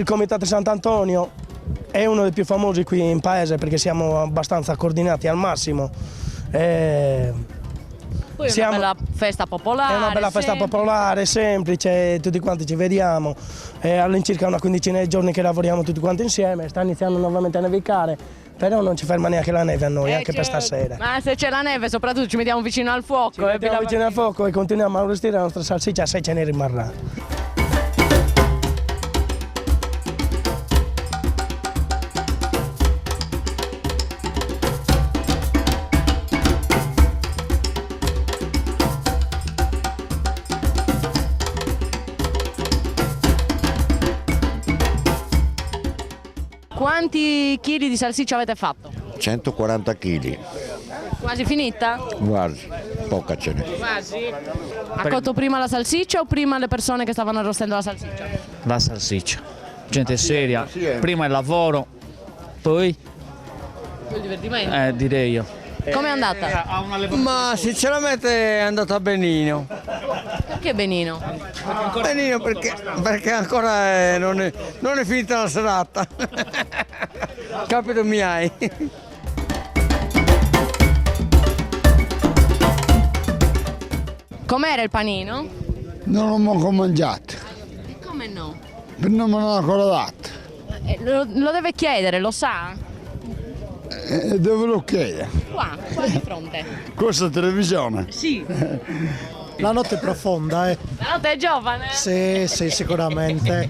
Comitato Sant'Antonio è uno dei più famosi qui in paese perché siamo abbastanza coordinati al massimo. Poi è una bella festa popolare. È una bella festa popolare, semplice, tutti quanti ci vediamo. All'incirca una quindicina di giorni che lavoriamo tutti quanti insieme, sta iniziando nuovamente a nevicare, però non ci ferma neanche la neve a noi, anche per stasera. Ma se c'è la neve soprattutto ci mettiamo vicino al fuoco. Ci mettiamo vicino al fuoco e continuiamo a arrostire la nostra salsiccia, se ce ne rimarrà. Quanti chili di salsiccia avete fatto? 140 kg, Quasi finita? quasi, poca ce n'è. Quasi. Ha cotto prima la salsiccia o prima le persone che stavano arrostendo la salsiccia? La salsiccia, gente seria, prima il lavoro, poi Il divertimento. direi io. Com'è andata? Ma sinceramente è andata benino. Perché benino? Benino perché ancora non è finita la serata. Capito mi hai? Com'era il panino? Non l'ho manco mangiato, E come no? non me l'hanno ancora dato. Lo deve chiedere, lo sa? Dove lo chiede? Qua di fronte. Questa televisione? Sì. La notte è profonda, eh? La notte è giovane. Sì, sicuramente.